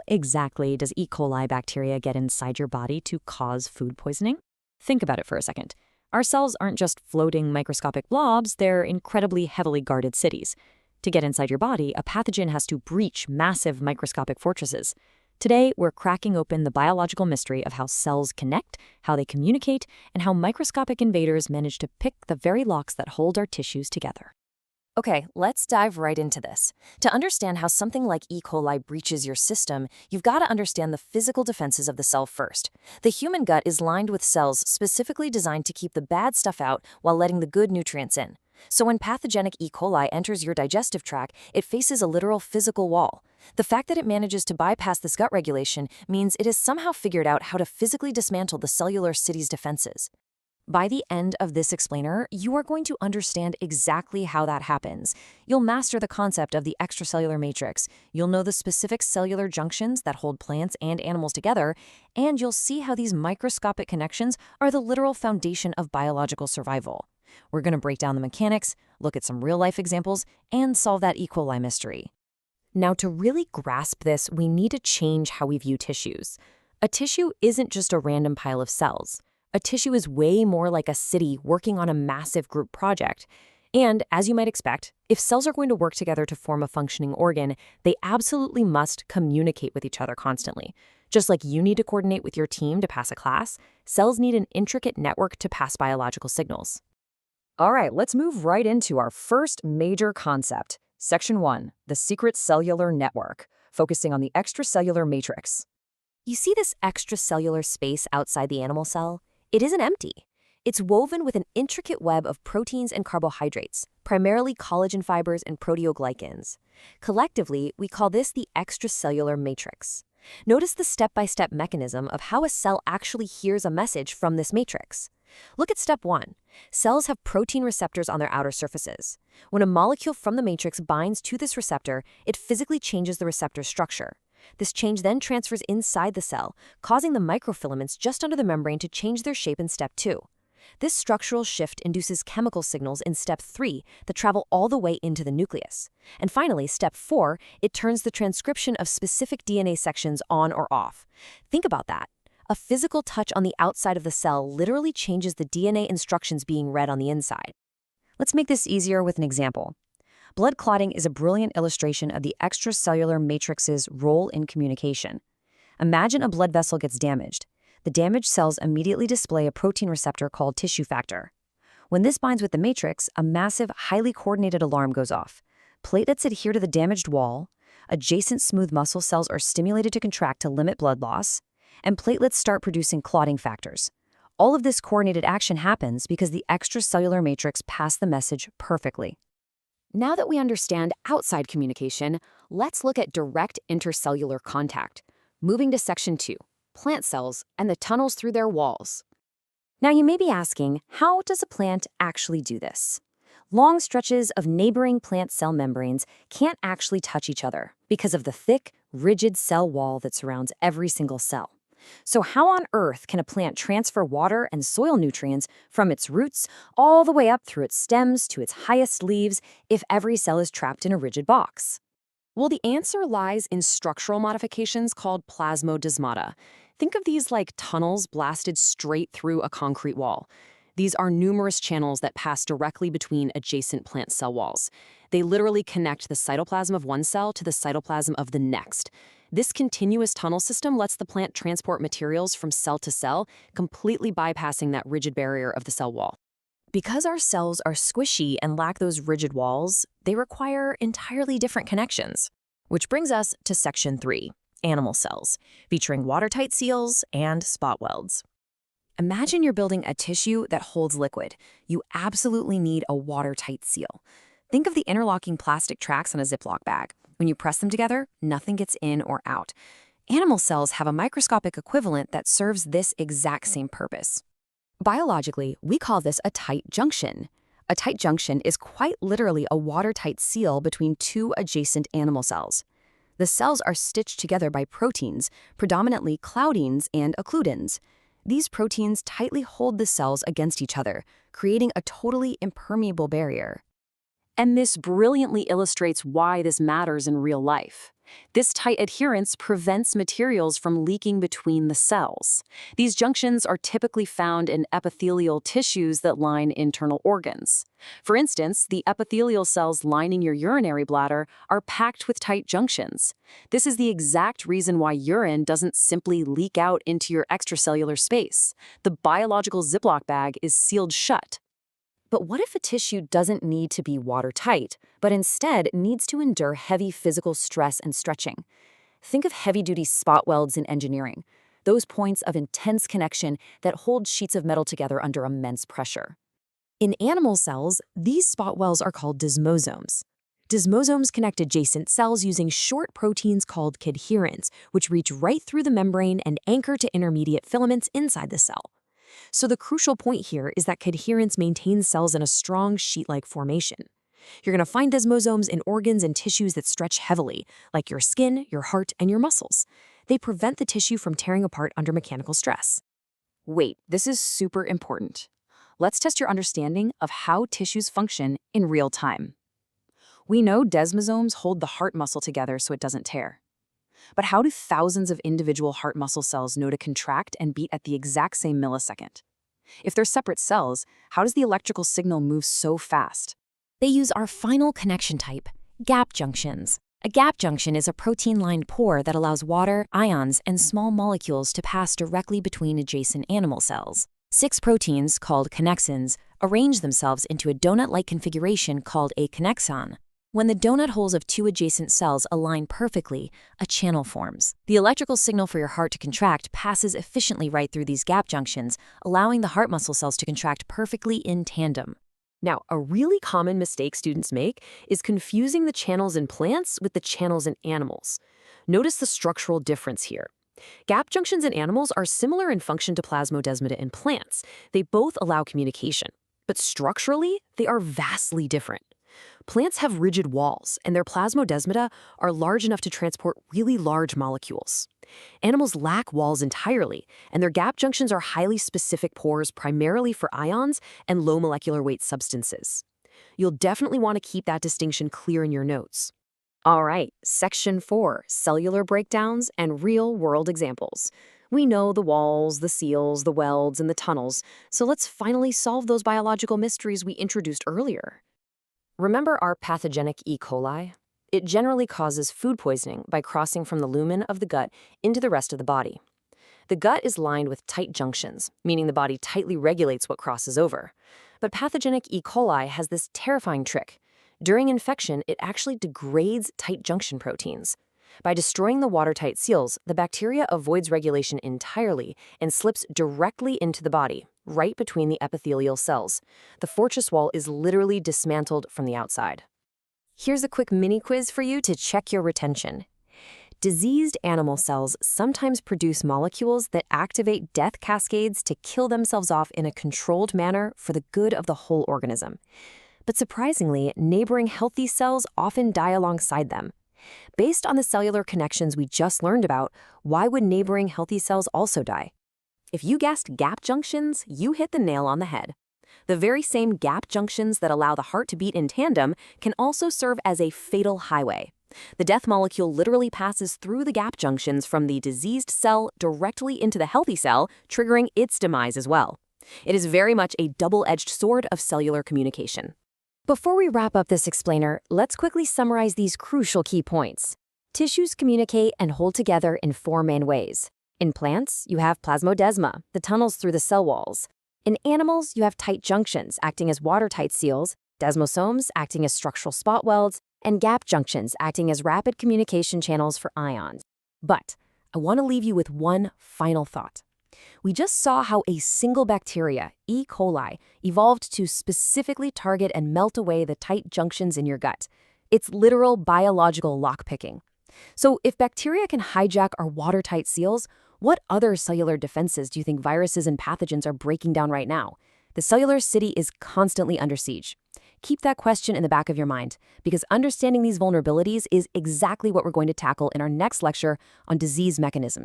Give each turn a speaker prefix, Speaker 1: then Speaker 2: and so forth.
Speaker 1: exactly does E. coli bacteria get inside your body to cause food poisoning? Think about it for a second. Our cells aren't just floating microscopic blobs, they're incredibly heavily guarded cities. To get inside your body, a pathogen has to breach massive microscopic fortresses. Today, we're cracking open the biological mystery of how cells connect, how they communicate, and how microscopic invaders manage to pick the very locks that hold our tissues together.
Speaker 2: Okay, let's dive right into this. To understand how something like E. coli breaches your system, you've got to understand the physical defenses of the cell first. The human gut is lined with cells specifically designed to keep the bad stuff out while letting the good nutrients in. So when pathogenic E. coli enters your digestive tract, it faces a literal physical wall. The fact that it manages to bypass this gut regulation means it has somehow figured out how to physically dismantle the cellular city's defenses. By the end of this explainer, you are going to understand exactly how that happens. You'll master the concept of the extracellular matrix, you'll know the specific cellular junctions that hold plants and animals together, and you'll see how these microscopic connections are the literal foundation of biological survival. We're going to break down the mechanics, look at some real-life examples, and solve that E. coli mystery. Now, to really grasp this, we need to change how we view tissues. A tissue isn't just a random pile of cells. A tissue is way more like a city working on a massive group project. And, as you might expect, if cells are going to work together to form a functioning organ, they absolutely must communicate with each other constantly. Just like you need to coordinate with your team to pass a class, cells need an intricate network to pass biological signals.
Speaker 1: All right, let's move right into our first major concept. Section 1, the secret cellular network, focusing on the extracellular matrix.
Speaker 2: You see this extracellular space outside the animal cell? It isn't empty. It's woven with an intricate web of proteins and carbohydrates, primarily collagen fibers and proteoglycans. Collectively, we call this the extracellular matrix. Notice the step-by-step mechanism of how a cell actually hears a message from this matrix. Look at step 1. Cells have protein receptors on their outer surfaces. When a molecule from the matrix binds to this receptor, it physically changes the receptor structure. This change then transfers inside the cell, causing the microfilaments just under the membrane to change their shape in step 2. This structural shift induces chemical signals in step 3 that travel all the way into the nucleus. And finally, step 4, it turns the transcription of specific DNA sections on or off. Think about that. A physical touch on the outside of the cell literally changes the DNA instructions being read on the inside. Let's make this easier with an example. Blood clotting is a brilliant illustration of the extracellular matrix's role in communication. Imagine a blood vessel gets damaged. The damaged cells immediately display a protein receptor called tissue factor. When this binds with the matrix, a massive, highly coordinated alarm goes off. Platelets adhere to the damaged wall, adjacent smooth muscle cells are stimulated to contract to limit blood loss, and platelets start producing clotting factors. All of this coordinated action happens because the extracellular matrix passed the message perfectly. Now that we understand outside communication, let's look at direct intercellular contact. Moving to section 2, plant cells and the tunnels through their walls. Now you may be asking, how does a plant actually do this? Long stretches of neighboring plant cell membranes can't actually touch each other because of the thick, rigid cell wall that surrounds every single cell. So how on earth can a plant transfer water and soil nutrients from its roots all the way up through its stems to its highest leaves if every cell is trapped in a rigid box? Well, the answer lies in structural modifications called plasmodesmata. Think of these like tunnels blasted straight through a concrete wall. These are numerous channels that pass directly between adjacent plant cell walls. They literally connect the cytoplasm of one cell to the cytoplasm of the next. This continuous tunnel system lets the plant transport materials from cell to cell, completely bypassing that rigid barrier of the cell wall. Because our cells are squishy and lack those rigid walls, they require entirely different connections. Which brings us to section 3, animal cells, featuring watertight seals and spot welds. Imagine you're building a tissue that holds liquid. You absolutely need a watertight seal. Think of the interlocking plastic tracks on a Ziploc bag. When you press them together, nothing gets in or out. Animal cells have a microscopic equivalent that serves this exact same purpose. Biologically, we call this a tight junction. A tight junction is quite literally a watertight seal between two adjacent animal cells. The cells are stitched together by proteins, predominantly claudins and occludins. These proteins tightly hold the cells against each other, creating a totally impermeable barrier. And this brilliantly illustrates why this matters in real life.
Speaker 1: This tight adherence prevents materials from leaking between the cells. These junctions are typically found in epithelial tissues that line internal organs. For instance, the epithelial cells lining your urinary bladder are packed with tight junctions. This is the exact reason why urine doesn't simply leak out into your extracellular space. The biological Ziploc bag is sealed shut.
Speaker 2: But what if a tissue doesn't need to be watertight, but instead needs to endure heavy physical stress and stretching? Think of heavy-duty spot welds in engineering, those points of intense connection that hold sheets of metal together under immense pressure. In animal cells, these spot welds are called desmosomes. Desmosomes connect adjacent cells using short proteins called cadherins, which reach right through the membrane and anchor to intermediate filaments inside the cell. So the crucial point here is that cadherins maintain cells in a strong sheet-like formation. You're going to find desmosomes in organs and tissues that stretch heavily, like your skin, your heart, and your muscles. They prevent the tissue from tearing apart under mechanical stress.
Speaker 1: Wait, this is super important. Let's test your understanding of how tissues function in real time. We know desmosomes hold the heart muscle together so it doesn't tear. But how do thousands of individual heart muscle cells know to contract and beat at the exact same millisecond? If they're separate cells, how does the electrical signal move so fast?
Speaker 2: They use our final connection type, gap junctions. A gap junction is a protein-lined pore that allows water, ions, and small molecules to pass directly between adjacent animal cells. 6 proteins, called connexins, arrange themselves into a donut-like configuration called a connexon. When the donut holes of 2 adjacent cells align perfectly, a channel forms. The electrical signal for your heart to contract passes efficiently right through these gap junctions, allowing the heart muscle cells to contract perfectly in tandem.
Speaker 1: Now, a really common mistake students make is confusing the channels in plants with the channels in animals. Notice the structural difference here. Gap junctions in animals are similar in function to Plasmodesmata in plants. They both allow communication. But structurally, they are vastly different. Plants have rigid walls, and their plasmodesmata are large enough to transport really large molecules. Animals lack walls entirely, and their gap junctions are highly specific pores primarily for ions and low molecular weight substances. You'll definitely want to keep that distinction clear in your notes. All right, Section 4, Cellular Breakdowns and Real-World Examples. We know the walls, the seals, the welds, and the tunnels, so let's finally solve those biological mysteries we introduced earlier. Remember our pathogenic E. coli? It generally causes food poisoning by crossing from the lumen of the gut into the rest of the body. The gut is lined with tight junctions, meaning the body tightly regulates what crosses over. But pathogenic E. coli has this terrifying trick. During infection, it actually degrades tight junction proteins. By destroying the watertight seals, the bacteria avoids regulation entirely and slips directly into the body, right between the epithelial cells. The fortress wall is literally dismantled from the outside. Here's a quick mini quiz for you to check your retention. Diseased animal cells sometimes produce molecules that activate death cascades to kill themselves off in a controlled manner for the good of the whole organism. But surprisingly, neighboring healthy cells often die alongside them. Based on the cellular connections we just learned about, why would neighboring healthy cells also die? If you guessed gap junctions, you hit the nail on the head. The very same gap junctions that allow the heart to beat in tandem can also serve as a fatal highway. The death molecule literally passes through the gap junctions from the diseased cell directly into the healthy cell, triggering its demise as well. It is very much a double-edged sword of cellular communication. Before we wrap up this explainer, let's quickly summarize these crucial key points. Tissues communicate and hold together in 4 main ways. In plants, you have plasmodesma, the tunnels through the cell walls. In animals, you have tight junctions acting as watertight seals, desmosomes acting as structural spot welds, and gap junctions acting as rapid communication channels for ions. But I want to leave you with one final thought. We just saw how a single bacteria, E. coli, evolved to specifically target and melt away the tight junctions in your gut. It's literal biological lockpicking. So if bacteria can hijack our watertight seals, what other cellular defenses do you think viruses and pathogens are breaking down right now? The cellular city is constantly under siege. Keep that question in the back of your mind, because understanding these vulnerabilities is exactly what we're going to tackle in our next lecture on disease mechanisms.